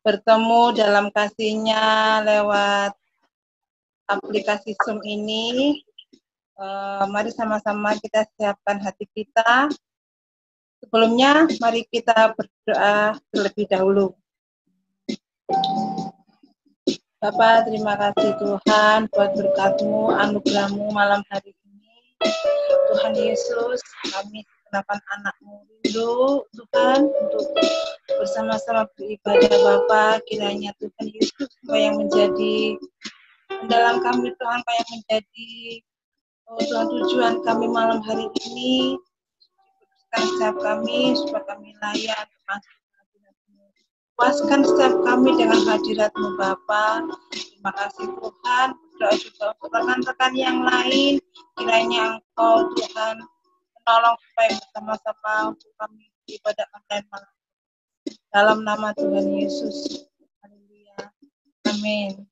bertemu dalam kasih-Nya lewat aplikasi Zoom ini. Mari sama-sama kita siapkan hati kita. Sebelumnya, mari kita berdoa terlebih dahulu. Bapa, terima kasih Tuhan buat berkat-Mu, anugerah-Mu malam hari ini. Tuhan Yesus, kami segenap anak-Mu rindu Tuhan untuk bersama-sama beribadah Bapa. Kiranya Tuhan Yesus yang menjadi dalam kami Tuhan, yang menjadi Tuhan tujuan kami malam hari ini. Setiap kami supaya kami layak masuk hadirat-Mu. Puaskan setiap kami dengan hadirat-Mu Bapa. Terima kasih Tuhan. Berdoa juga untuk rekan-rekan yang lain. Kiranya Engkau Tuhan menolong supaya bersama-sama untuk kami ibadah online malam. Dalam nama Tuhan Yesus. Haleluya. Amin.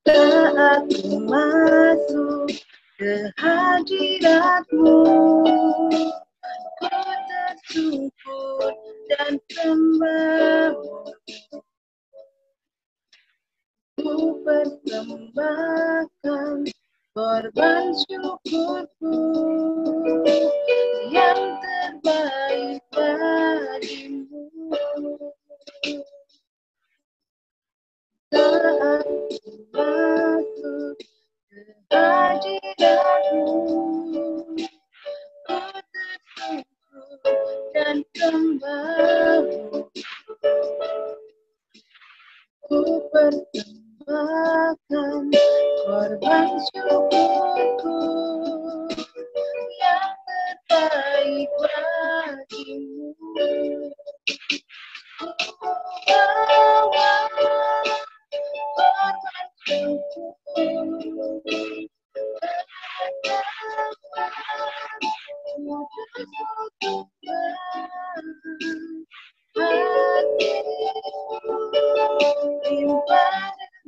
Saat ku masuk ke hadirat-Mu, ku tersungkur dan sembah-Mu. Ku persembahkan korban syukurku yang terbaik bagimu. Saat ku masuk ke hadirat-Mu, ku tersungkur dan sembah-Mu. Ku persembahkan korban syukurku yang terbaik bagimu. Ku bawa korban syukur,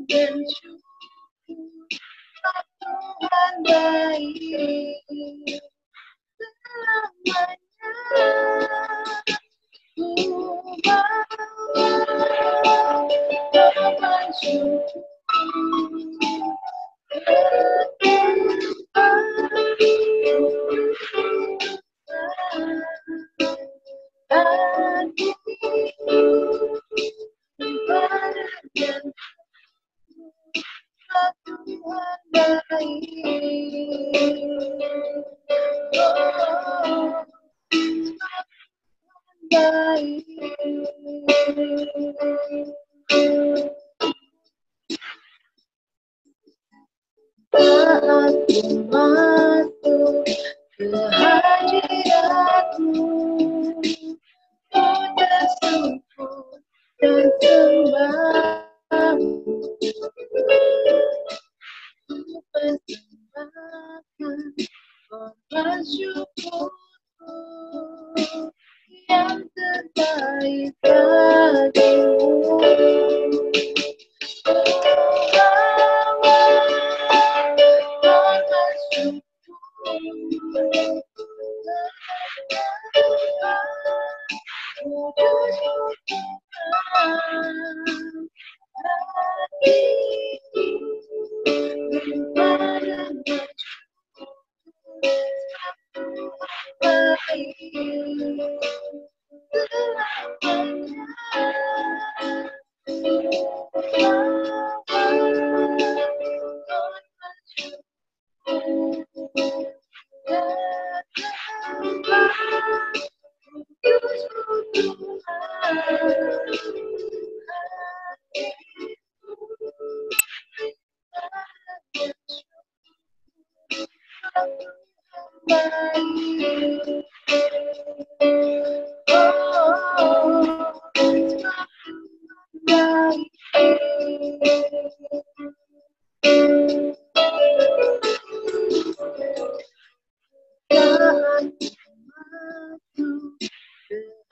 dan syukur Tuhan baik selamanya. Ku bawa korban syukur, saat ku masuk ke hadirat-Mu, ku tersungkur dan sembah-Mu. Ku persembahkan korban syukurku yang terbaik bagimu. Ku bawa korban syukur,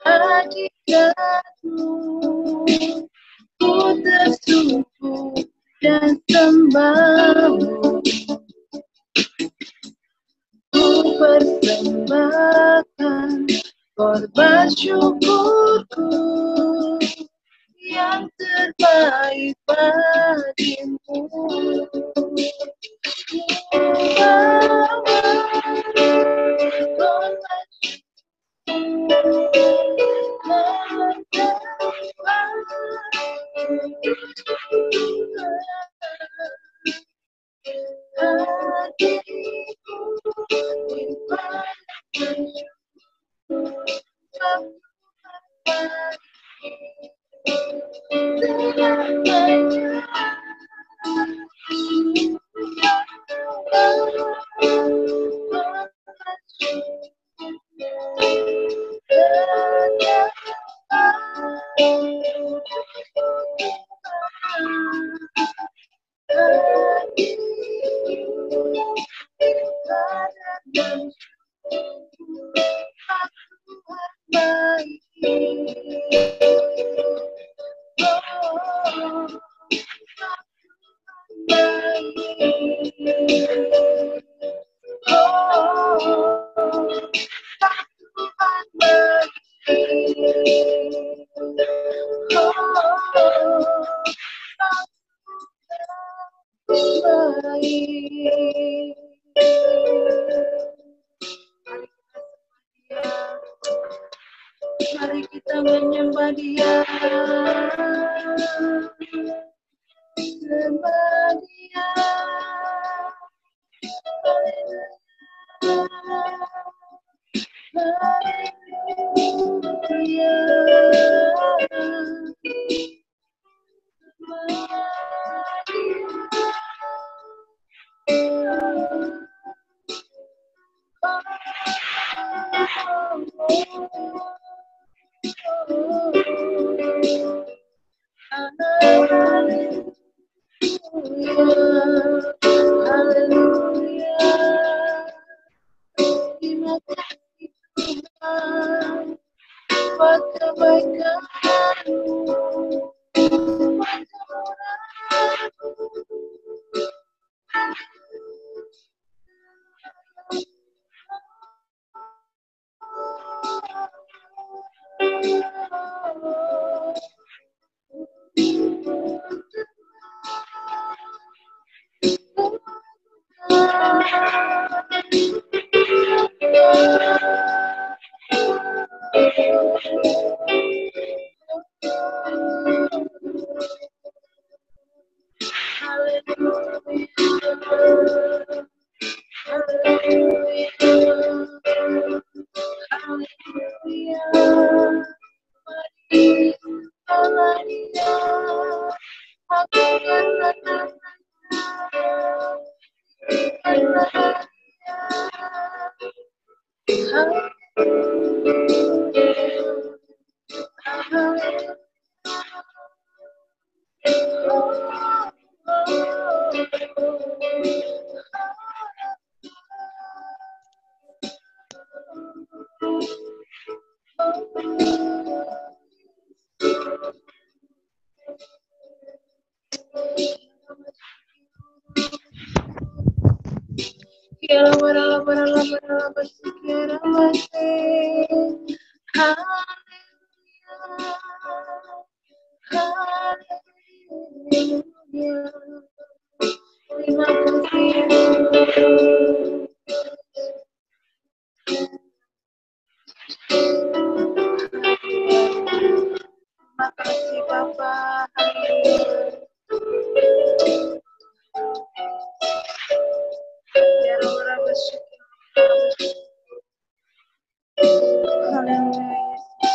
kehadiranmu, ku tersungkur dan sembahmu, ku persembahkan korban syukurku yang terbaik bagimu. Mari kita menyembah Dia, sembah Dia. Terima kasih Tuhan buat kebaikan-Mu, buat kemurahan-Mu. Terima kasih Bapak. Haleluya.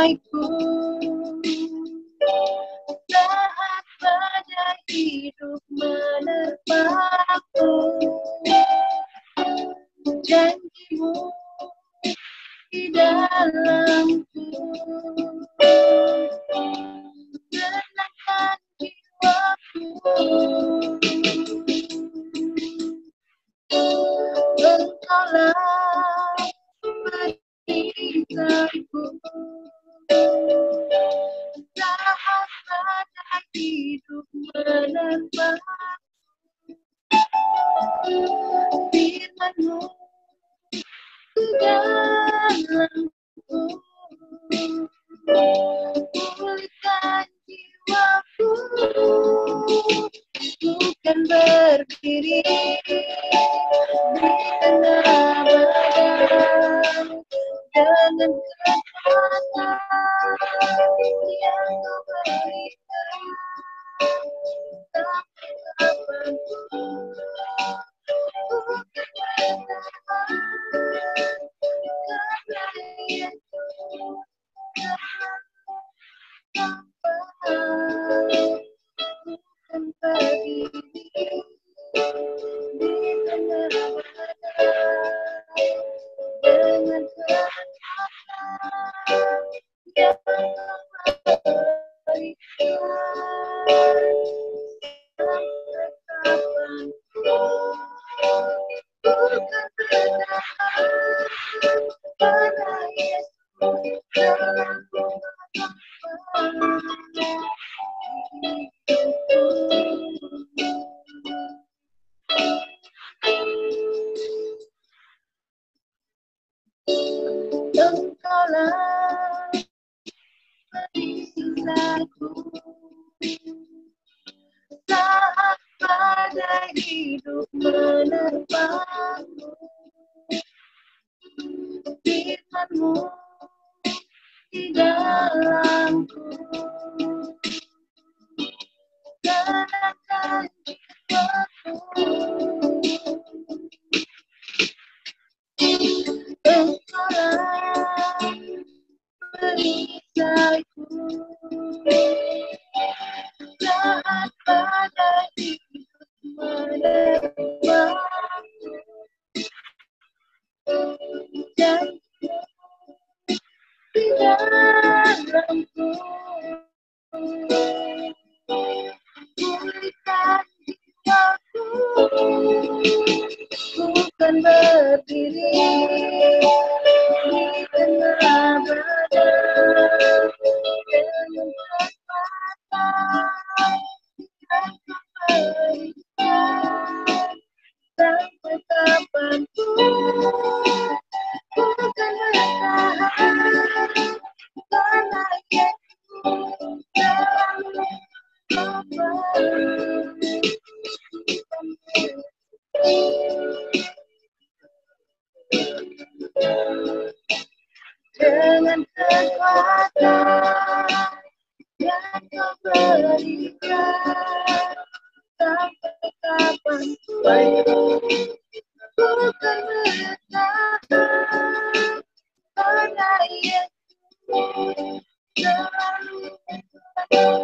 perisaiku, saat badai hidup menerpaku. Janjimu di dalamku, tenangkan jiwaku. Engkaulah perisaiku, saat badai hidup menerpaku. Firman-Mu di dalamku, pulihkan jiwaku. Bukan berdiri di tengah badai dengan kekuatan yang Kau berikan. Sampai kapanpun bukan bertahan, karena Yesus bukan berdiri di tengah badai dengan kekuatan yang Kau berikan. Sampai kapanpun bukan bertahan, karena Yesus telah mengampuni hidupku. Engkaulah perisaiku, saat badai hidup menerpaku. Firman-Mu di dalamku, tenangkan jiwaku. Engkaulah perisaiku, saat badai hidup menerpaku. Janji-Mu di dalamku, pulihkan jiwaku. Bukan berdiri di tengah badai dengan kekuatan yang Kau berikan. Sampai kapanpun bukan bertahan, karena Yesus selalu memberi. Dengan kekuatan yang Kau berikan. Sampai kapanpun bukan bertahan, karena Yesus selalu memberi.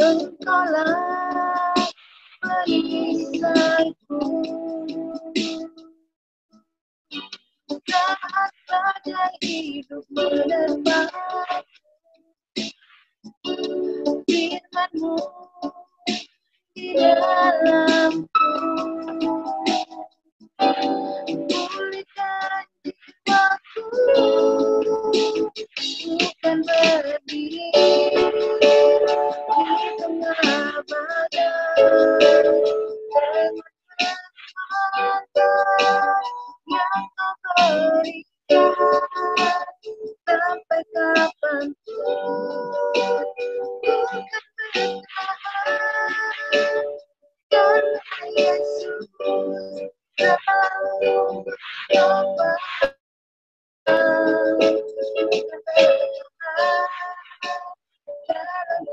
Engkaulah perisaiku, saat badai hidup menerpaku. Firman-Mu di dalamku, pulihkan jiwaku. Bukan berdiri di tengah badai dengan kekuatan yang Kau berikan. Sampai kapanpun bukan bertahan, karena Yesus selalu memberi. Dalam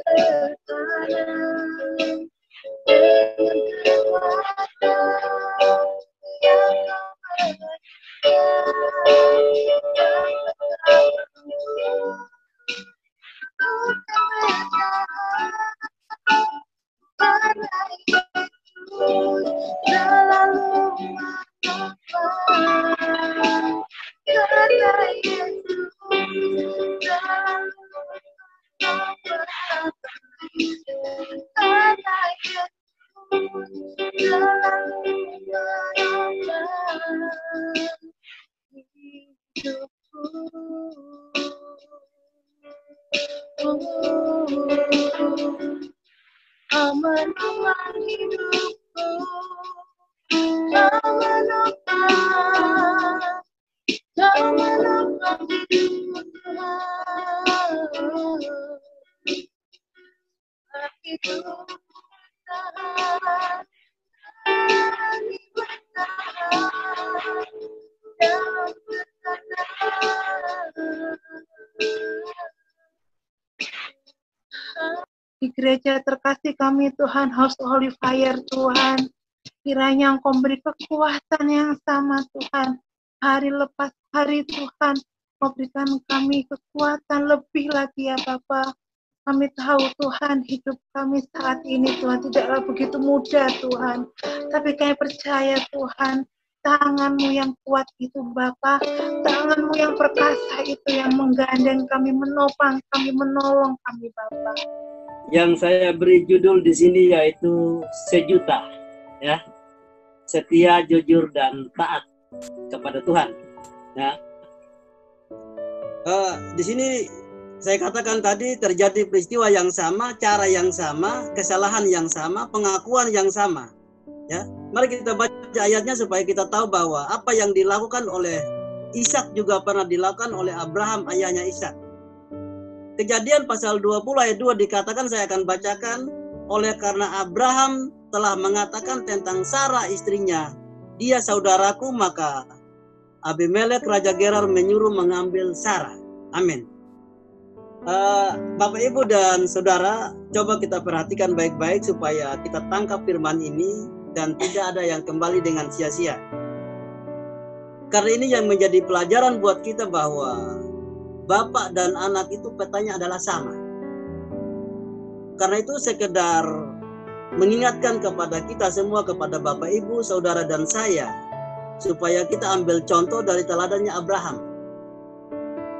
Menopang hidupku, kau menopang hidupku Tuhan. Aku bertahan, kami bertahan dalam pertanyaan. Di gereja terkasih kami Tuhan, House Holy Fire Tuhan, kiranya Engkau beri kekuatan yang sama Tuhan, hari lepas hari Tuhan, Kau berikan kami kekuatan lebih lagi ya Bapa. Kami tahu Tuhan, hidup kami saat ini Tuhan tidaklah begitu mudah Tuhan, tapi kami percaya Tuhan, tangan-Mu yang kuat itu Bapa, tangan-Mu yang perkasa itu yang menggandeng kami, menopang kami, menolong kami Bapa. Yang saya beri judul di sini yaitu sejuta, ya, setia, jujur dan taat kepada Tuhan. Ya. Di sini saya katakan tadi terjadi peristiwa yang sama, cara yang sama, kesalahan yang sama, pengakuan yang sama. Ya, mari kita baca ayatnya supaya kita tahu bahwa apa yang dilakukan oleh Ishak juga pernah dilakukan oleh Abraham, ayahnya Ishak. Kejadian pasal 20 ayat 2 dikatakan, saya akan bacakan, oleh karena Abraham telah mengatakan tentang Sarah istrinya, dia saudaraku, maka Abimelek Raja Gerar menyuruh mengambil Sarah. Amin. Bapak, Ibu, dan Saudara, coba kita perhatikan baik-baik supaya kita tangkap firman ini dan tidak ada yang kembali dengan sia-sia. Karena ini yang menjadi pelajaran buat kita bahwa Bapak dan anak itu petanya adalah sama. Karena itu sekedar mengingatkan kepada kita semua, kepada Bapak, Ibu, Saudara, dan saya, supaya kita ambil contoh dari teladannya Abraham.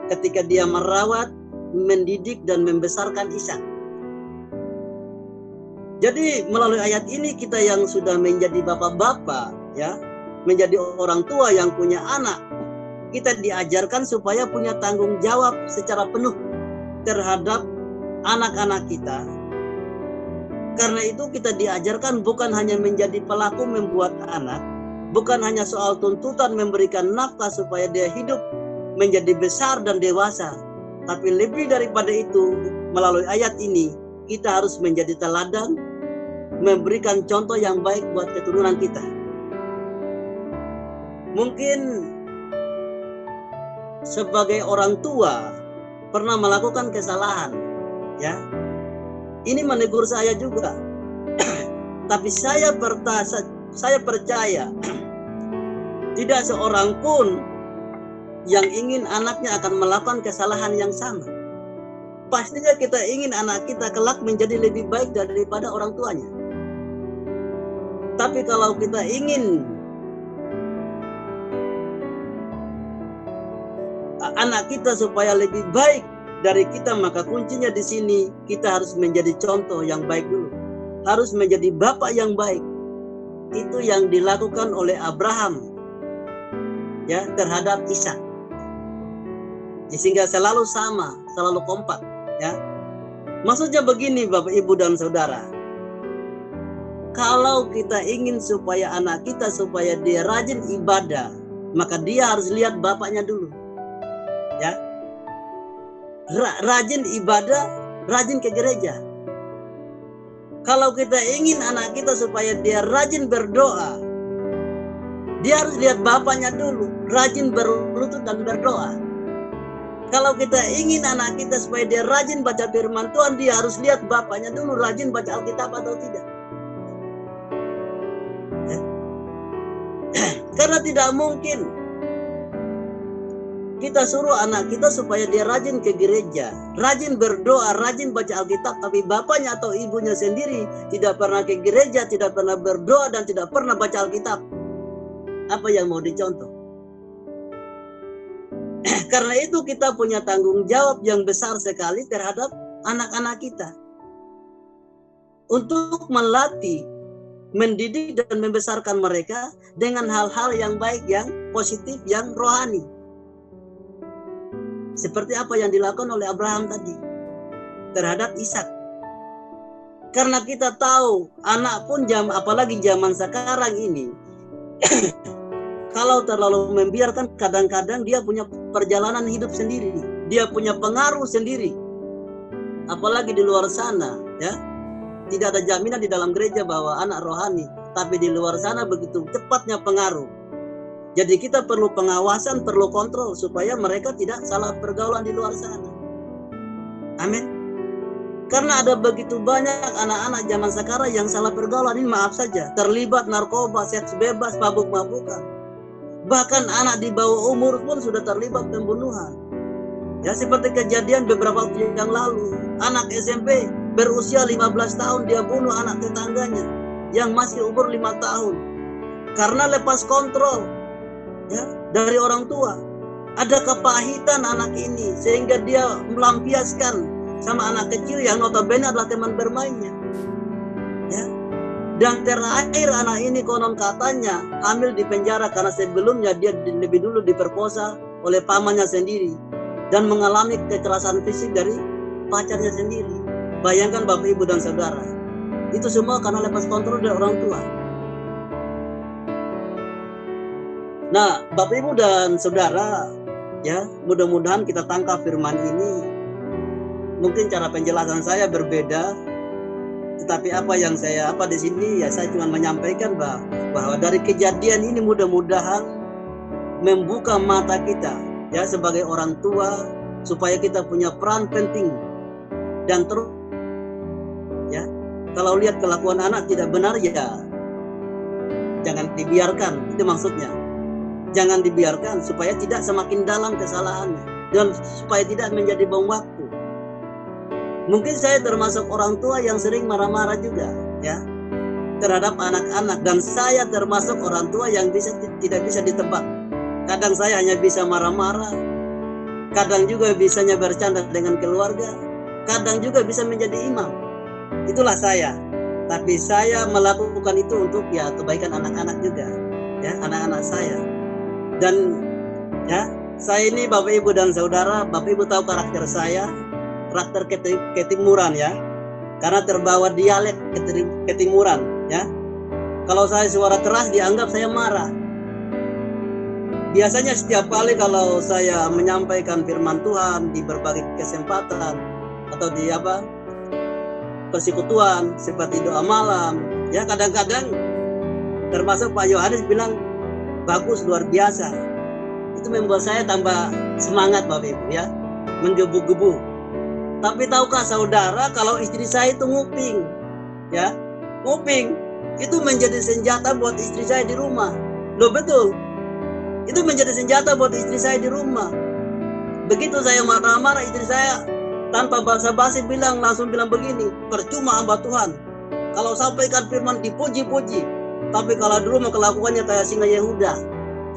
Ketika dia merawat, mendidik, dan membesarkan Ishak. Jadi melalui ayat ini kita yang sudah menjadi bapak-bapak, ya, menjadi orang tua yang punya anak, kita diajarkan supaya punya tanggung jawab secara penuh terhadap anak-anak kita. Karena itu kita diajarkan bukan hanya menjadi pelaku membuat anak, bukan hanya soal tuntutan memberikan nafkah supaya dia hidup menjadi besar dan dewasa, tapi lebih daripada itu, melalui ayat ini kita harus menjadi teladan, memberikan contoh yang baik buat keturunan kita. Mungkin sebagai orang tua pernah melakukan kesalahan, ya. Ini menegur saya juga. Tapi saya percaya tidak seorang pun yang ingin anaknya akan melakukan kesalahan yang sama. Pastinya kita ingin anak kita kelak menjadi lebih baik daripada orang tuanya. Tapi kalau kita ingin anak kita supaya lebih baik dari kita, maka kuncinya di sini kita harus menjadi contoh yang baik dulu. Harus menjadi bapak yang baik. Itu yang dilakukan oleh Abraham, ya, terhadap Ishak. Sehingga selalu sama, selalu kompak, ya. Maksudnya begini Bapak, Ibu, dan Saudara. Kalau kita ingin supaya anak kita supaya dia rajin ibadah, maka dia harus lihat bapaknya dulu. Ya. Rajin ibadah, rajin ke gereja. Kalau kita ingin anak kita supaya dia rajin berdoa, dia harus lihat bapaknya dulu, rajin berlutut dan berdoa. Kalau kita ingin anak kita supaya dia rajin baca firman Tuhan, dia harus lihat bapaknya dulu rajin baca Alkitab atau tidak. Karena tidak mungkin kita suruh anak kita supaya dia rajin ke gereja, rajin berdoa, rajin baca Alkitab, tapi bapaknya atau ibunya sendiri tidak pernah ke gereja, tidak pernah berdoa, dan tidak pernah baca Alkitab. Apa yang mau dicontoh? Karena itu kita punya tanggung jawab yang besar sekali terhadap anak-anak kita. Untuk melatih, mendidik, dan membesarkan mereka dengan hal-hal yang baik, yang positif, yang rohani. Seperti apa yang dilakukan oleh Abraham tadi terhadap Ishak. Karena kita tahu anak pun apalagi zaman sekarang ini kalau terlalu membiarkan, kadang-kadang dia punya perjalanan hidup sendiri, dia punya pengaruh sendiri. Apalagi di luar sana, ya, tidak ada jaminan di dalam gereja bahwa anak rohani, tapi di luar sana begitu cepatnya pengaruh. Jadi kita perlu pengawasan, perlu kontrol supaya mereka tidak salah pergaulan di luar sana. Amin. Karena ada begitu banyak anak-anak zaman sekarang yang salah pergaulan ini, maaf saja, terlibat narkoba, seks bebas, mabuk-mabukan. Bahkan anak di bawah umur pun sudah terlibat pembunuhan. Ya, seperti kejadian beberapa waktu yang lalu, anak SMP berusia 15 tahun dia bunuh anak tetangganya yang masih umur 5 tahun. Karena lepas kontrol, ya, dari orang tua. Ada kepahitan anak ini sehingga dia melampiaskan sama anak kecil yang notabene adalah teman bermainnya. Ya. Dan terakhir anak ini konon katanya hamil di penjara karena sebelumnya dia lebih dulu diperkosa oleh pamannya sendiri dan mengalami kekerasan fisik dari pacarnya sendiri. Bayangkan Bapak, Ibu, dan Saudara, itu semua karena lepas kontrol dari orang tua. Nah, Bapak, Ibu, dan Saudara, ya, mudah-mudahan kita tangkap firman ini. Mungkin cara penjelasan saya berbeda, tetapi apa di sini ya saya cuma menyampaikan bahwa dari kejadian ini mudah-mudahan membuka mata kita, ya, sebagai orang tua, supaya kita punya peran penting dan terus, ya, kalau lihat kelakuan anak tidak benar, ya jangan dibiarkan. Itu maksudnya, jangan dibiarkan supaya tidak semakin dalam kesalahannya dan supaya tidak menjadi bom waktu. Mungkin saya termasuk orang tua yang sering marah-marah juga, ya, terhadap anak-anak, dan saya termasuk orang tua yang tidak bisa ditebak. Kadang saya hanya bisa marah-marah, kadang juga bisanya bercanda dengan keluarga, kadang juga bisa menjadi imam. Itulah saya. Tapi saya melakukan itu untuk, ya, kebaikan anak-anak juga, ya, anak-anak saya. Dan, ya, saya ini Bapak, Ibu, dan Saudara, Bapak, Ibu tahu karakter saya, karakter ketimuran, ya, karena terbawa dialek ketimuran, ya. Kalau saya suara keras dianggap saya marah. Biasanya setiap kali kalau saya menyampaikan firman Tuhan di berbagai kesempatan atau di persekutuan seperti doa malam, ya, kadang-kadang termasuk Pak Yohanes bilang bagus, luar biasa. Itu membuat saya tambah semangat, Bapak, Ibu, ya, menggebu-gebu. Tapi tahukah saudara, kalau istri saya itu nguping, ya, nguping itu menjadi senjata buat istri saya di rumah. Loh, betul, itu menjadi senjata buat istri saya di rumah. Begitu saya marah-marah, istri saya tanpa basa-basi langsung bilang begini, percuma hamba Tuhan kalau sampaikan firman dipuji-puji, tapi kalau di rumah kelakuannya kayak singa Yehuda.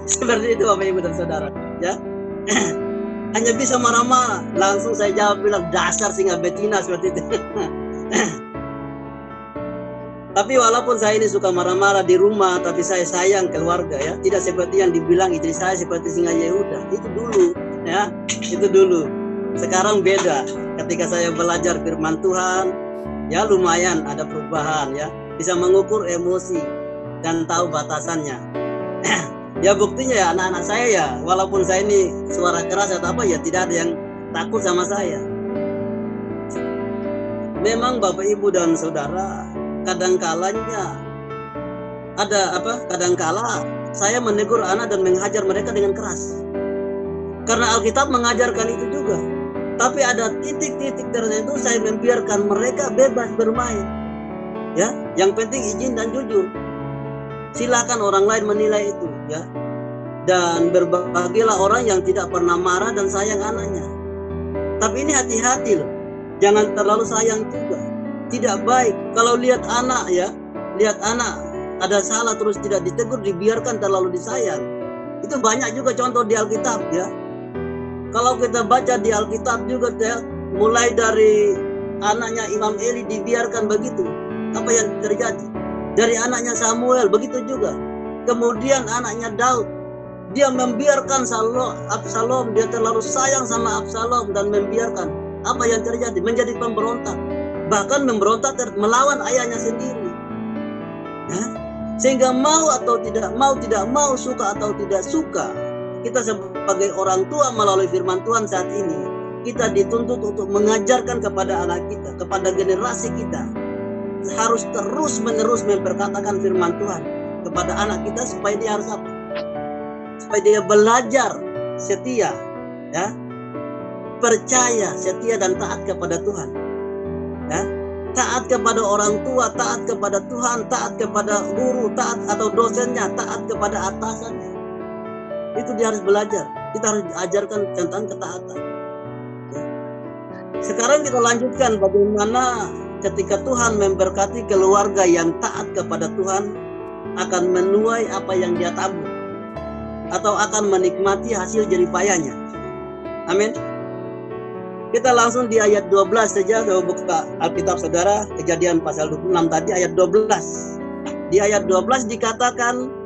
Seperti itu Bapak, Ibu, dan Saudara, ya. Hanya bisa marah-marah. Langsung saya jawab bilang, dasar singa betina, seperti itu. Tapi walaupun saya ini suka marah-marah di rumah, tapi saya sayang keluarga, ya. Tidak seperti yang dibilang istri saya seperti singa Yehuda. Itu dulu, ya. Itu dulu. Sekarang beda. Ketika saya belajar firman Tuhan, ya, lumayan ada perubahan, ya. Bisa mengukur emosi dan tahu batasannya. Ya, buktinya, ya, anak-anak saya, ya, walaupun saya ini suara keras atau apa, ya, tidak ada yang takut sama saya. Memang Bapak, Ibu, dan Saudara, kadangkalanya kadangkala saya menegur anak dan menghajar mereka dengan keras. Karena Alkitab mengajarkan itu juga. Tapi ada titik-titik tertentu saya membiarkan mereka bebas bermain. Ya, yang penting izin dan jujur. Silakan orang lain menilai itu, ya. Dan berbahagialah orang yang tidak pernah marah dan sayang anaknya. Tapi ini hati-hati loh. Jangan terlalu sayang juga. Tidak baik kalau lihat anak, ya. Lihat anak ada salah terus tidak ditegur, dibiarkan terlalu disayang. Itu banyak juga contoh di Alkitab, ya. Kalau kita baca di Alkitab juga, ya, mulai dari anaknya Imam Eli dibiarkan begitu. Apa yang terjadi? Dari anaknya Samuel begitu juga. Kemudian anaknya Daud, dia membiarkan Absalom, dia terlalu sayang sama Absalom dan membiarkan. Apa yang terjadi? Menjadi pemberontak. Bahkan memberontak melawan ayahnya sendiri. Ya? Sehingga mau atau tidak mau, suka atau tidak suka, kita sebagai orang tua melalui firman Tuhan saat ini, kita dituntut untuk mengajarkan kepada anak kita, kepada generasi kita, harus terus-menerus memperkatakan firman Tuhan kepada anak kita supaya dia harus apa? Supaya dia belajar setia, ya, percaya, setia dan taat kepada Tuhan, ya, taat kepada orang tua, taat kepada Tuhan, taat kepada guru, taat atau dosennya, taat kepada atasannya. Itu dia harus belajar. Kita harus ajarkan tentang ketaatan. Ya. Sekarang kita lanjutkan bagaimana ketika Tuhan memberkati keluarga yang taat kepada Tuhan akan menuai apa yang dia tabur atau akan menikmati hasil jeripayanya. Amin. Kita langsung di ayat 12 saja. Saya buka Alkitab saudara, Kejadian pasal 26 tadi ayat 12. Di ayat 12 dikatakan,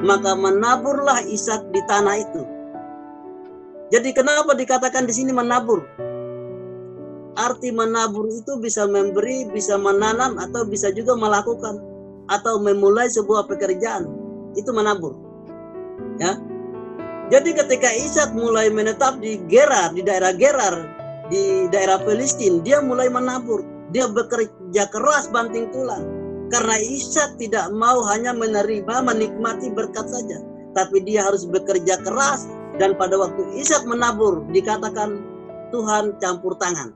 maka menaburlah Ishak di tanah itu. Jadi kenapa dikatakan di sini menabur? Arti menabur itu bisa memberi, bisa menanam, atau bisa juga melakukan atau memulai sebuah pekerjaan. Itu menabur. Ya. Jadi ketika Ishak mulai menetap di Gerar, di daerah Gerar, di daerah Filistin, dia mulai menabur. Dia bekerja keras banting tulang. Karena Ishak tidak mau hanya menerima, menikmati berkat saja, tapi dia harus bekerja keras. Dan pada waktu Ishak menabur, dikatakan Tuhan campur tangan.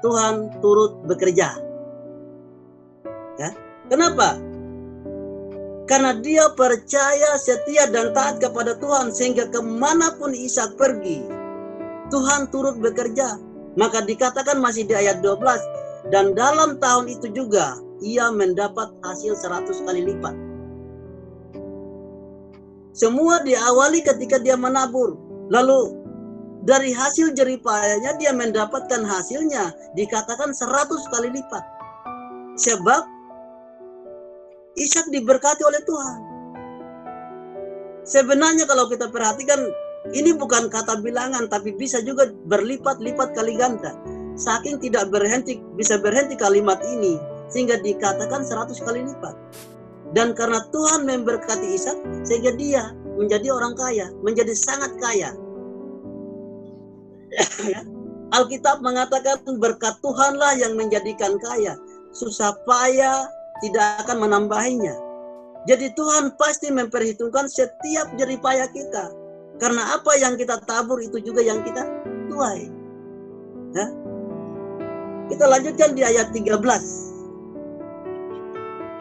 Tuhan turut bekerja. Ya. Kenapa? Karena dia percaya, setia dan taat kepada Tuhan, sehingga kemanapun Ishak pergi, Tuhan turut bekerja. Maka dikatakan masih di ayat 12, dan dalam tahun itu juga ia mendapat hasil 100 kali lipat. Semua diawali ketika dia menabur. Lalu dari hasil jeripayanya dia mendapatkan hasilnya, dikatakan 100 kali lipat. Sebab Ishak diberkati oleh Tuhan. Sebenarnya kalau kita perhatikan, ini bukan kata bilangan, tapi bisa juga berlipat-lipat kali ganda. Saking tidak bisa berhenti kalimat ini, sehingga dikatakan 100 kali lipat. Dan karena Tuhan memberkati Ishak, sehingga dia menjadi orang kaya, menjadi sangat kaya. Alkitab mengatakan berkat Tuhanlah yang menjadikan kaya, susah payah tidak akan menambahinya. Jadi Tuhan pasti memperhitungkan setiap jeripaya kita. Karena apa yang kita tabur itu juga yang kita tuai. Ya? Kita lanjutkan di ayat 13.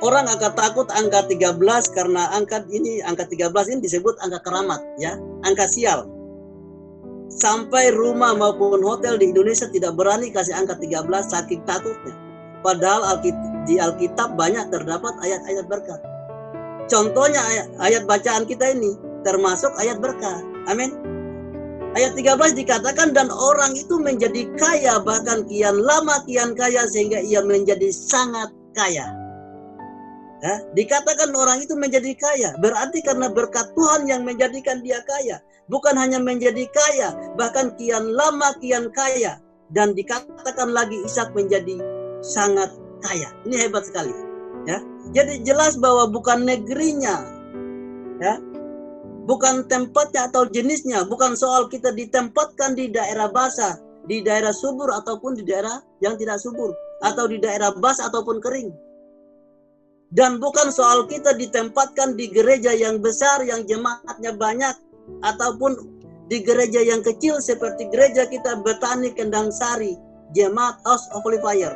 Orang akan takut angka 13 karena angka 13 ini disebut angka keramat, ya, angka sial. Sampai rumah maupun hotel di Indonesia tidak berani kasih angka 13 saking takutnya. Padahal di Alkitab banyak terdapat ayat-ayat berkat. Contohnya ayat bacaan kita ini termasuk ayat berkat. Amin. Ayat 13 dikatakan, dan orang itu menjadi kaya, bahkan kian lama kian kaya, sehingga ia menjadi sangat kaya. Ya, dikatakan orang itu menjadi kaya, berarti karena berkat Tuhan yang menjadikan dia kaya. Bukan hanya menjadi kaya, bahkan kian lama kian kaya. Dan dikatakan lagi Ishak menjadi sangat kaya. Ini hebat sekali. Ya, jadi jelas bahwa bukan negerinya, ya, bukan tempatnya atau jenisnya, bukan soal kita ditempatkan di daerah basah, di daerah subur ataupun di daerah yang tidak subur, atau di daerah basah ataupun kering. Dan bukan soal kita ditempatkan di gereja yang besar, yang jemaatnya banyak, ataupun di gereja yang kecil seperti gereja kita Betani Kendang Sari, Jemaat House of Holy Fire.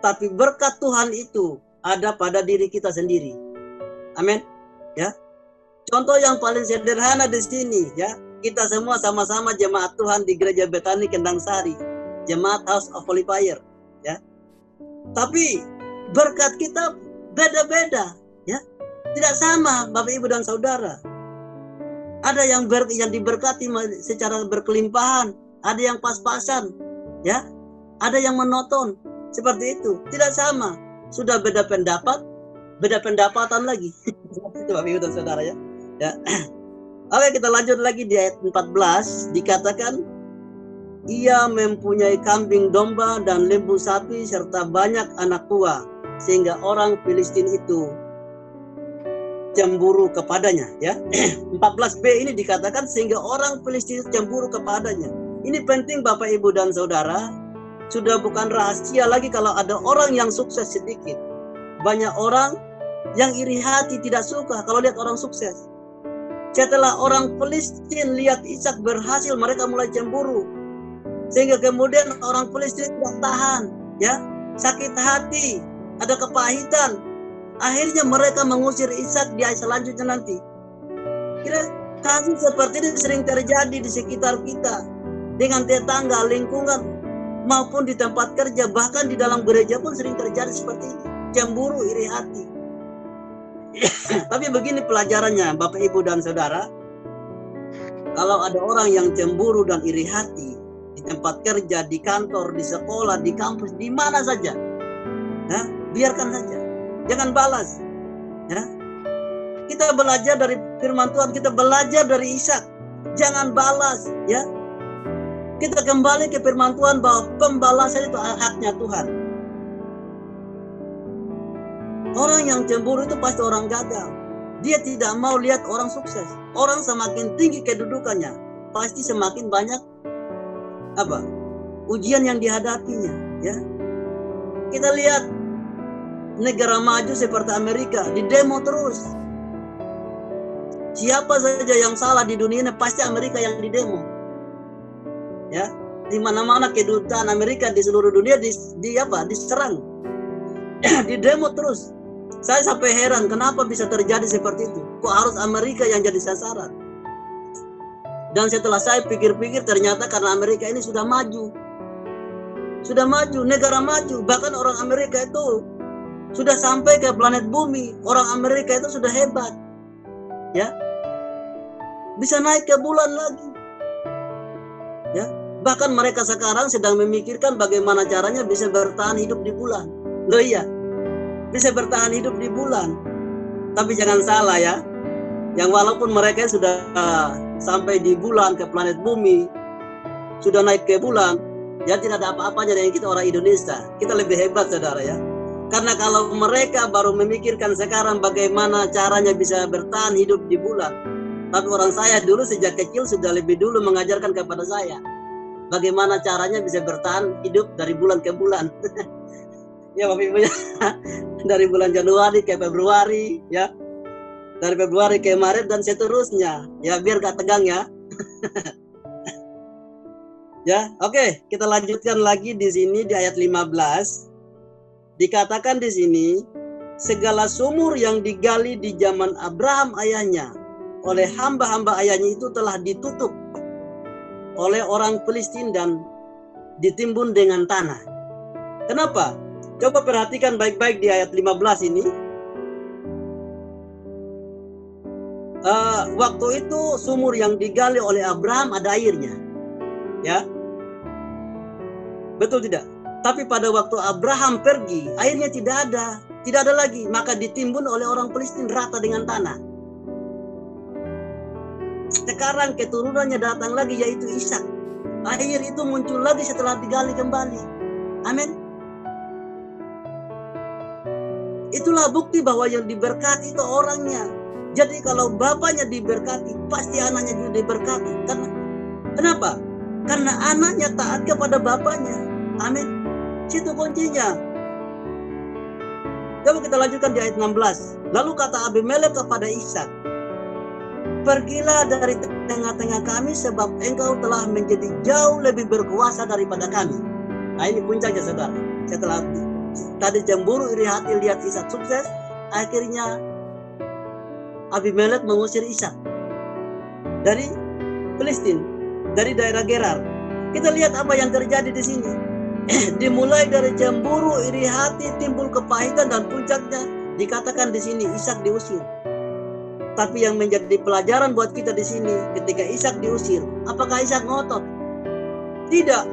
Tapi berkat Tuhan itu ada pada diri kita sendiri. Amin. Ya. Contoh yang paling sederhana di sini, ya, kita semua sama-sama jemaat Tuhan di gereja Betani Kendang Sari, Jemaat House of Holy Fire, ya. Tapi berkat kita beda-beda, ya. Tidak sama, Bapak Ibu dan Saudara. Ada yang diberkati secara berkelimpahan, ada yang pas-pasan, ya. Ada yang monoton, seperti itu. Tidak sama. Sudah beda pendapat, beda pendapatan lagi. Itu Bapak Ibu dan Saudara, ya. Ya. Oke, kita lanjut lagi di ayat 14. Dikatakan, ia mempunyai kambing domba dan lembu sapi serta banyak anak tua, sehingga orang Filistin itu cemburu kepadanya, ya. 14b ini dikatakan sehingga orang Filistin cemburu kepadanya. Ini penting Bapak Ibu dan Saudara. Sudah bukan rahasia lagi kalau ada orang yang sukses sedikit. Banyak orang yang iri hati, tidak suka kalau lihat orang sukses. Setelah orang Filistin lihat Ishak berhasil, mereka mulai cemburu. Sehingga kemudian orang Filistin tidak tahan, ya, sakit hati, ada kepahitan. Akhirnya mereka mengusir Ishak di ayat selanjutnya nanti. Kira kasus seperti ini sering terjadi di sekitar kita, dengan tetangga, lingkungan, maupun di tempat kerja, bahkan di dalam gereja pun sering terjadi seperti ini. Cemburu, iri hati. Tapi begini pelajarannya Bapak Ibu dan Saudara. Kalau ada orang yang cemburu dan iri hati di tempat kerja, di kantor, di sekolah, di kampus, di mana saja, ya, biarkan saja. Jangan balas, ya. Kita belajar dari firman Tuhan, kita belajar dari Ishak. Jangan balas, ya. Kita kembali ke firman Tuhan bahwa pembalasan itu haknya Tuhan. Orang yang cemburu itu pasti orang gagal. Dia tidak mau lihat orang sukses. Orang semakin tinggi kedudukannya, pasti semakin banyak ujian yang dihadapinya, ya. Kita lihat negara maju seperti Amerika, di demo terus. Siapa saja yang salah di dunia ini pasti Amerika yang didemo. Ya, di mana-mana kedutaan Amerika di seluruh dunia diserang. Di demo terus. Saya sampai heran kenapa bisa terjadi seperti itu. Kok harus Amerika yang jadi sasaran? Dan setelah saya pikir-pikir ternyata karena Amerika ini sudah maju. Sudah maju, negara maju. Bahkan orang Amerika itu sudah sampai ke planet bumi. Orang Amerika itu sudah hebat. Ya. Bisa naik ke bulan lagi. Ya. Bahkan mereka sekarang sedang memikirkan bagaimana caranya bisa bertahan hidup di bulan. Loh iya. Bisa bertahan hidup di bulan. Tapi jangan salah ya. Yang walaupun mereka sudah sampai di bulan, ke planet bumi, sudah naik ke bulan, ya tidak ada apa-apanya dengan kita orang Indonesia. Kita lebih hebat saudara ya. Karena kalau mereka baru memikirkan sekarang bagaimana caranya bisa bertahan hidup di bulan. Tapi orang saya dulu sejak kecil sudah lebih dulu mengajarkan kepada saya bagaimana caranya bisa bertahan hidup dari bulan ke bulan. Ya Bapak Ibu ya. Dari bulan Januari ke Februari ya. Dari Februari ke Maret dan seterusnya. Ya biar gak tegang ya. Ya, oke, kita lanjutkan lagi di sini di ayat 15. Dikatakan di sini, segala sumur yang digali di zaman Abraham ayahnya oleh hamba-hamba ayahnya itu telah ditutup oleh orang Filistin dan ditimbun dengan tanah. Kenapa? Coba perhatikan baik-baik di ayat 15 ini. Waktu itu sumur yang digali oleh Abraham ada airnya. Ya. Betul tidak? Tapi pada waktu Abraham pergi, airnya tidak ada lagi, maka ditimbun oleh orang Filistin rata dengan tanah. Sekarang keturunannya datang lagi yaitu Ishak. Air itu muncul lagi setelah digali kembali. Amin. Itulah bukti bahwa yang diberkati itu orangnya. Jadi kalau bapaknya diberkati, pasti anaknya juga diberkati. Kenapa? Karena anaknya taat kepada bapaknya. Amin. Situ kuncinya. Coba kita lanjutkan di ayat 16. Lalu kata Abimelek kepada Ishak, pergilah dari tengah-tengah kami sebab engkau telah menjadi jauh lebih berkuasa daripada kami. Nah, ini puncaknya, saudara. Setelah tadi cemburu iri hati lihat Ishak sukses, akhirnya Abimelek mengusir Ishak dari Filistin, dari daerah Gerar. Kita lihat apa yang terjadi di sini. Dimulai dari cemburu, iri hati, timbul kepahitan, dan puncaknya dikatakan di sini Ishak diusir. Tapi yang menjadi pelajaran buat kita di sini, ketika Ishak diusir, apakah Ishak ngotot? Tidak.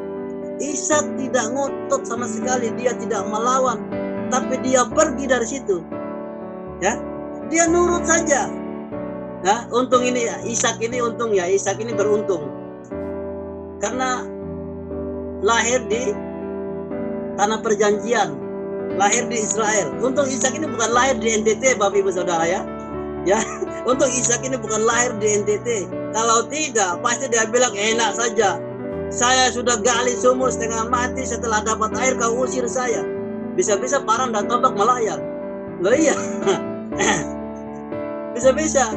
Ishak tidak ngotot sama sekali, dia tidak melawan, tapi dia pergi dari situ. Ya, dia nurut saja. Nah, untung ini ya, Ishak ini untung ya, Ishak ini beruntung. Karena lahir di tanah perjanjian, lahir di Israel. Untung Ishak ini bukan lahir di NTT, Bapak Ibu Saudara ya. Ya, untung Ishak ini bukan lahir di NTT. Kalau tidak, pasti dia bilang enak saja. Saya sudah gali sumur setengah mati, setelah dapat air kau usir saya. Bisa-bisa parang dan tombak melayang. Loh iya. Bisa-bisa.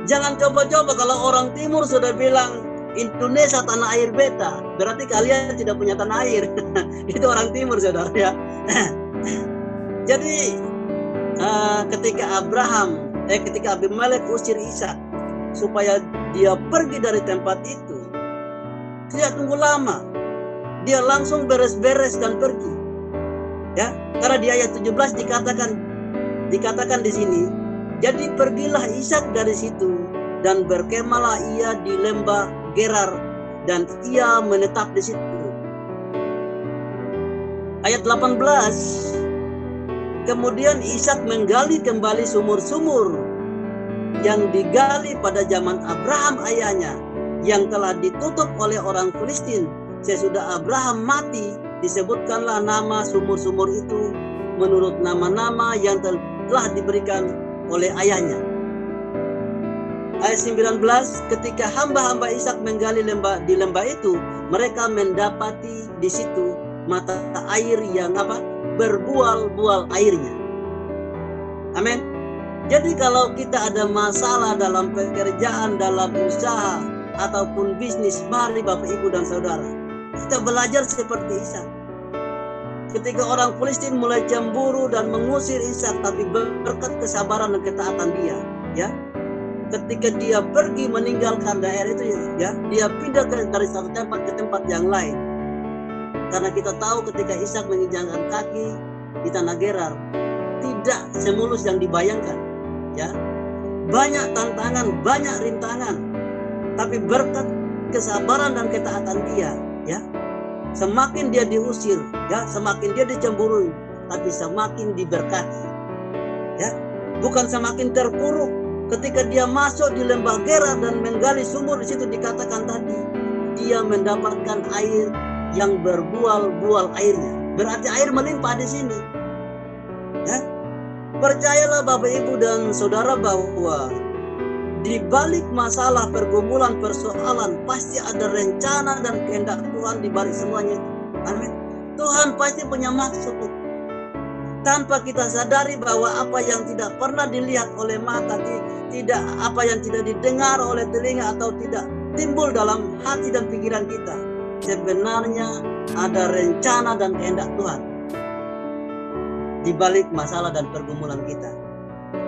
Jangan coba-coba kalau orang timur sudah bilang Indonesia tanah air beta, berarti kalian tidak punya tanah air. Itu orang timur, saudara ya. Jadi ketika Abimelek usir Ishak supaya dia pergi dari tempat itu, dia tunggu lama. Dia langsung beres-beres dan pergi. Ya, karena di ayat 17 dikatakan di sini, jadi pergilah Ishak dari situ dan berkemalah ia di lembah Gerar dan ia menetap di situ. Ayat 18. Kemudian Ishak menggali kembali sumur-sumur yang digali pada zaman Abraham ayahnya, yang telah ditutup oleh orang Filistin. Sesudah Abraham mati, disebutkanlah nama sumur-sumur itu menurut nama-nama yang telah diberikan oleh ayahnya. Ayat 19, ketika hamba-hamba Ishak menggali di lembah itu, mereka mendapati di situ mata air yang berbual-bual airnya. Amin. Jadi kalau kita ada masalah dalam pekerjaan, dalam usaha, ataupun bisnis, mari Bapak Ibu dan Saudara, kita belajar seperti Ishak. Ketika orang Filistin mulai cemburu dan mengusir Ishak, tapi berkat kesabaran dan ketaatan dia, ya, ketika dia pergi meninggalkan daerah itu, ya, dia pindah dari satu tempat ke tempat yang lain. Karena kita tahu ketika Ishak menginjakkan kaki di tanah Gerar, tidak semulus yang dibayangkan, ya, banyak tantangan, banyak rintangan. Tapi berkat kesabaran dan ketaatan dia, ya, semakin dia diusir, ya, semakin dia dicemburui, tapi semakin diberkati, ya, bukan semakin terpuruk. Ketika dia masuk di lembah Gerar dan menggali sumur, di situ dikatakan tadi dia mendapatkan air yang berbual-bual airnya. Berarti air melimpah di sini, ya. Percayalah Bapak Ibu dan Saudara bahwa di balik masalah, pergumulan, persoalan, pasti ada rencana dan kehendak Tuhan di balik semuanya. Amin. Tuhan pasti punya maksud. Tanpa kita sadari bahwa apa yang tidak pernah dilihat oleh mata, tidak apa yang tidak didengar oleh telinga, atau tidak timbul dalam hati dan pikiran kita, sebenarnya ada rencana dan kehendak Tuhan di balik masalah dan pergumulan kita.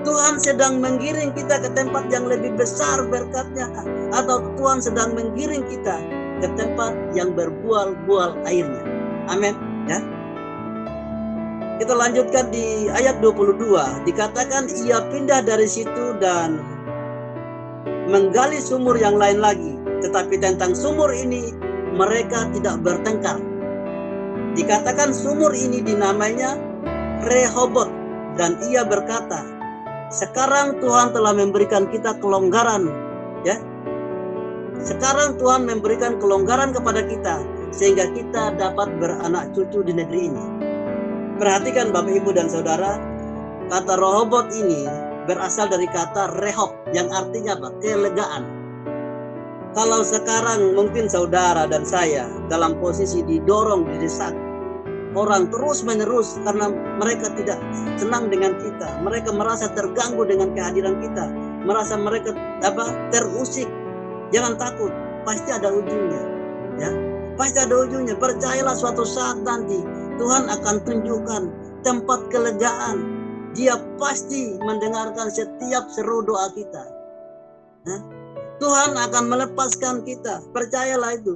Tuhan sedang menggiring kita ke tempat yang lebih besar berkatnya, atau Tuhan sedang menggiring kita ke tempat yang berbual-bual airnya. Amin, ya. Kita lanjutkan di ayat 22, dikatakan ia pindah dari situ dan menggali sumur yang lain lagi, tetapi tentang sumur ini mereka tidak bertengkar. Dikatakan sumur ini dinamainya Rehoboth, dan ia berkata, sekarang Tuhan telah memberikan kita kelonggaran, ya. Sekarang Tuhan memberikan kelonggaran kepada kita sehingga kita dapat beranak cucu di negeri ini. Perhatikan Bapak Ibu dan Saudara, kata Rehoboth ini berasal dari kata Rehob yang artinya apa? Kelegaan. Kalau sekarang mungkin saudara dan saya dalam posisi didorong, didesak, orang terus menerus karena mereka tidak senang dengan kita, mereka merasa terganggu dengan kehadiran kita, merasa mereka terusik, jangan takut, pasti ada ujungnya, ya. Pasti ada ujungnya. Percayalah suatu saat nanti Tuhan akan tunjukkan tempat kelegaan. Dia pasti mendengarkan setiap seru doa kita. Tuhan akan melepaskan kita, percayalah itu.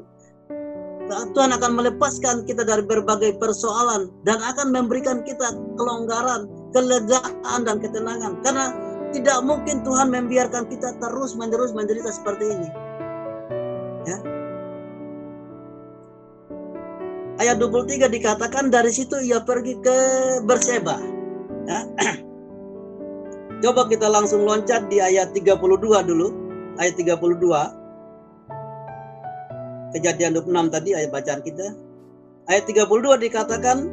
Tuhan akan melepaskan kita dari berbagai persoalan dan akan memberikan kita kelonggaran, kelegaan dan ketenangan. Karena tidak mungkin Tuhan membiarkan kita terus-menerus menderita seperti ini. Ya. Ayat 23 dikatakan dari situ ia pergi ke Berseba. Ya. Coba kita langsung loncat di ayat 32 dulu. Ayat 32. Kejadian 26 tadi ayat bacaan kita. Ayat 32 dikatakan,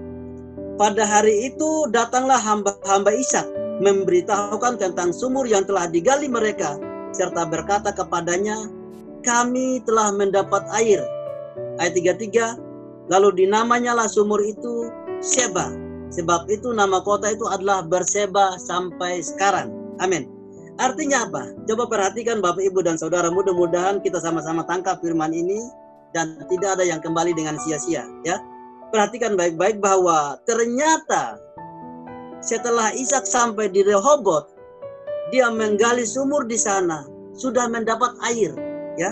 pada hari itu datanglah hamba-hamba Ishak memberitahukan tentang sumur yang telah digali mereka, serta berkata kepadanya, kami telah mendapat air. Ayat 33, lalu dinamanyalah sumur itu Sheba, sebab itu nama kota itu adalah Berseba sampai sekarang. Amin. Artinya apa? Coba perhatikan Bapak Ibu dan Saudara, mudah-mudahan kita sama-sama tangkap firman ini dan tidak ada yang kembali dengan sia-sia, ya. Perhatikan baik-baik bahwa ternyata setelah Ishak sampai di Rehobot, dia menggali sumur di sana, sudah mendapat air, ya.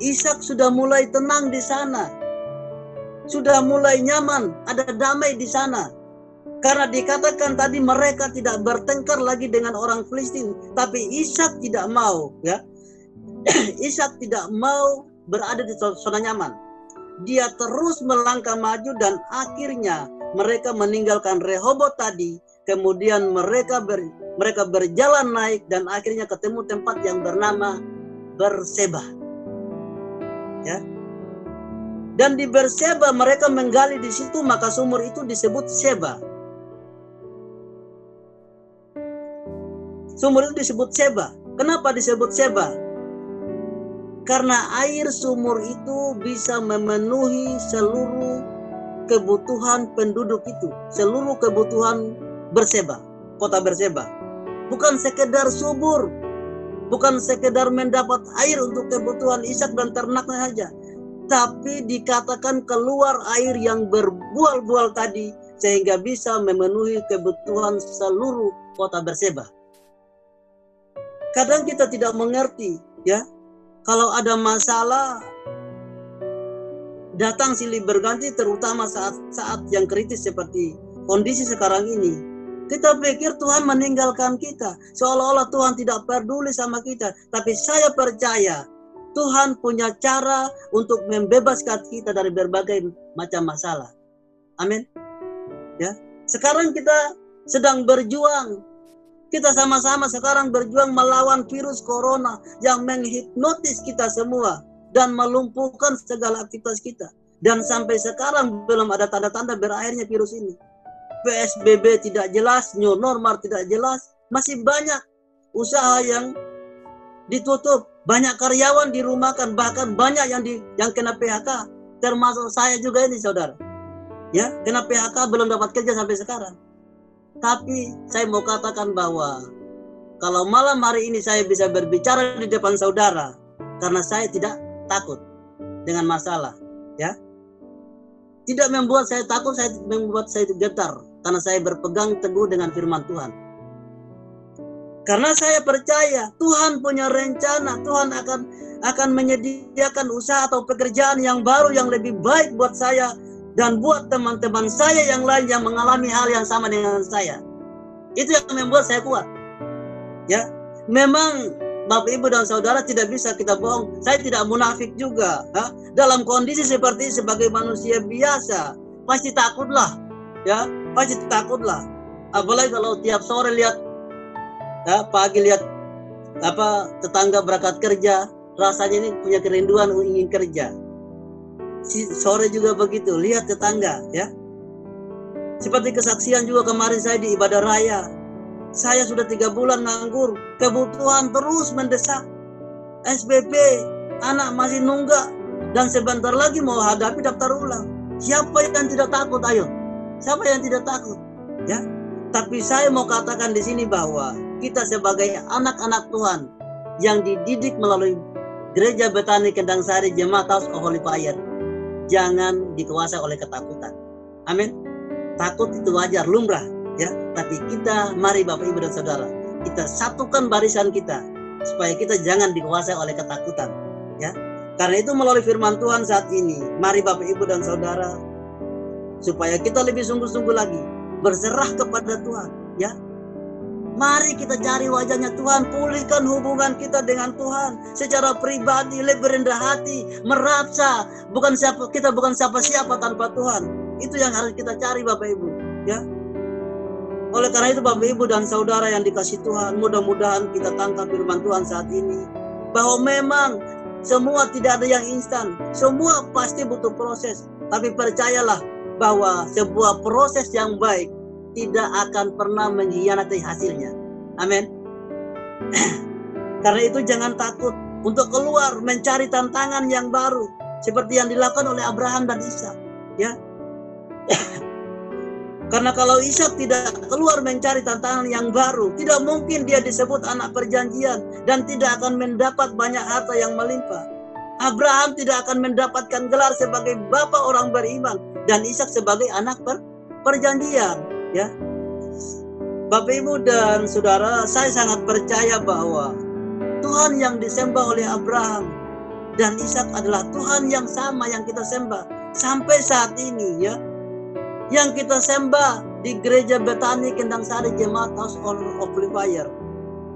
Ishak sudah mulai tenang di sana, sudah mulai nyaman, ada damai di sana. Karena dikatakan tadi mereka tidak bertengkar lagi dengan orang Filistin, tapi Ishak tidak mau, ya. Ishak tidak mau berada di zona nyaman. Dia terus melangkah maju dan akhirnya mereka meninggalkan Rehobot tadi, kemudian mereka berjalan naik dan akhirnya ketemu tempat yang bernama Berseba. Ya. Dan di Berseba mereka menggali di situ, maka sumur itu disebut Sheba. Sumur itu disebut Sheba. Kenapa disebut Sheba? Karena air sumur itu bisa memenuhi seluruh kebutuhan penduduk itu, seluruh kebutuhan Berseba, kota Berseba. Bukan sekedar subur, bukan sekedar mendapat air untuk kebutuhan Ishak dan ternaknya saja, tapi dikatakan keluar air yang berbual-bual tadi sehingga bisa memenuhi kebutuhan seluruh kota Berseba. Kadang kita tidak mengerti, ya. Kalau ada masalah datang silih berganti, terutama saat yang kritis seperti kondisi sekarang ini. Kita pikir Tuhan meninggalkan kita, seolah-olah Tuhan tidak peduli sama kita. Tapi saya percaya Tuhan punya cara untuk membebaskan kita dari berbagai macam masalah. Amin. Ya. Sekarang kita sedang berjuang. Kita sama-sama sekarang berjuang melawan virus corona yang menghipnotis kita semua dan melumpuhkan segala aktivitas kita. Dan sampai sekarang belum ada tanda-tanda berakhirnya virus ini. PSBB tidak jelas, new normal tidak jelas, masih banyak usaha yang ditutup, banyak karyawan dirumahkan, bahkan banyak yang kena PHK, termasuk saya juga ini, saudara. Ya, kena PHK belum dapat kerja sampai sekarang. Tapi saya mau katakan bahwa kalau malam hari ini saya bisa berbicara di depan saudara, karena saya tidak takut dengan masalah, ya. Tidak membuat saya takut, membuat saya getar, karena saya berpegang teguh dengan firman Tuhan. Karena saya percaya Tuhan punya rencana, Tuhan akan menyediakan usaha atau pekerjaan yang baru yang lebih baik buat saya dan buat teman-teman saya yang lain yang mengalami hal yang sama dengan saya. Itu yang membuat saya kuat. Ya, memang Bapak Ibu dan Saudara tidak bisa kita bohong. Saya tidak munafik juga. Dalam kondisi seperti sebagai manusia biasa, pasti takutlah. Ya, pasti takutlah. Apalagi kalau tiap sore lihat, ya, pagi lihat tetangga berangkat kerja, rasanya ini punya kerinduan ingin kerja. Sore juga begitu, lihat tetangga, ya. Seperti kesaksian juga kemarin saya di ibadah raya. Saya sudah 3 bulan nganggur, kebutuhan terus mendesak. SPP, anak masih nunggak, dan sebentar lagi mau hadapi daftar ulang. Siapa yang tidak takut, ayo? Siapa yang tidak takut? Ya. Tapi saya mau katakan di sini bahwa kita sebagai anak-anak Tuhan yang dididik melalui Gereja Betani Kendang Sari Jemaat House of Holy Fire, jangan dikuasai oleh ketakutan. Amin. Takut itu wajar, lumrah, ya. Tapi kita, mari Bapak Ibu dan Saudara, kita satukan barisan kita supaya kita jangan dikuasai oleh ketakutan, ya. Karena itu melalui firman Tuhan saat ini, mari Bapak Ibu dan Saudara, supaya kita lebih sungguh-sungguh lagi berserah kepada Tuhan, ya. Mari kita cari wajahnya Tuhan, pulihkan hubungan kita dengan Tuhan secara pribadi, lebih rendah hati, merasa kita bukan siapa-siapa tanpa Tuhan. Itu yang harus kita cari Bapak Ibu, ya. Oleh karena itu Bapak Ibu dan Saudara yang dikasih Tuhan, mudah-mudahan kita tangkap firman Tuhan saat ini, bahwa memang semua tidak ada yang instan, semua pasti butuh proses. Tapi percayalah bahwa sebuah proses yang baik tidak akan pernah mengkhianati hasilnya. Amin. Karena itu jangan takut untuk keluar mencari tantangan yang baru seperti yang dilakukan oleh Abraham dan Ishak, ya. Karena kalau Ishak tidak keluar mencari tantangan yang baru, tidak mungkin dia disebut anak perjanjian dan tidak akan mendapat banyak harta yang melimpah. Abraham tidak akan mendapatkan gelar sebagai bapa orang beriman dan Ishak sebagai anak perjanjian, ya. Bapak Ibu dan Saudara, saya sangat percaya bahwa Tuhan yang disembah oleh Abraham dan Ishak adalah Tuhan yang sama yang kita sembah sampai saat ini, ya. Yang kita sembah di Gereja Betani Kendang Sari Jemaat House of Holy Fire.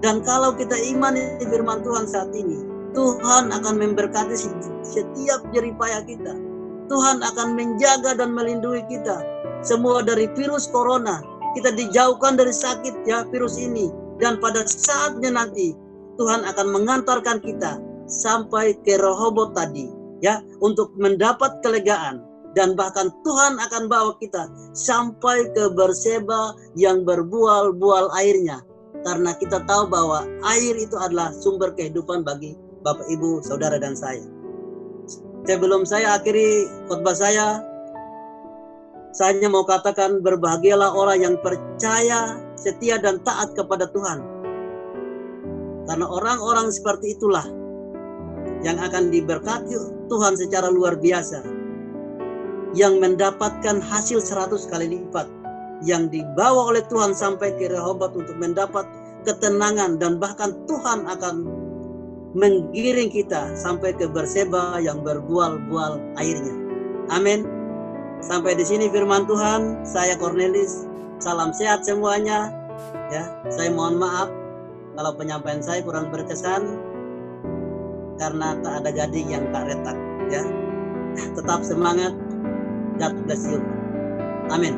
Dan kalau kita imani firman Tuhan saat ini, Tuhan akan memberkati setiap jeripaya kita. Tuhan akan menjaga dan melindungi kita. Semua dari virus corona, kita dijauhkan dari sakit, ya, virus ini. Dan pada saatnya nanti, Tuhan akan mengantarkan kita sampai ke Rehoboth tadi, ya, untuk mendapat kelegaan. Dan bahkan Tuhan akan bawa kita sampai ke Berseba yang berbual-bual airnya. Karena kita tahu bahwa air itu adalah sumber kehidupan bagi Bapak, Ibu, Saudara, dan saya. Sebelum saya akhiri khotbah saya hanya mau katakan berbahagialah orang yang percaya, setia, dan taat kepada Tuhan. Karena orang-orang seperti itulah yang akan diberkati Tuhan secara luar biasa. Yang mendapatkan hasil 100 kali lipat. Yang dibawa oleh Tuhan sampai ke Rehoboth untuk mendapat ketenangan. Dan bahkan Tuhan akan menggiring kita sampai ke Berseba yang berbual-bual airnya. Amin. Sampai di sini firman Tuhan. Saya Cornelis. Salam sehat semuanya. Ya, saya mohon maaf kalau penyampaian saya kurang berkesan karena tak ada gading yang tak retak. Ya, tetap semangat. God bless you. Amin.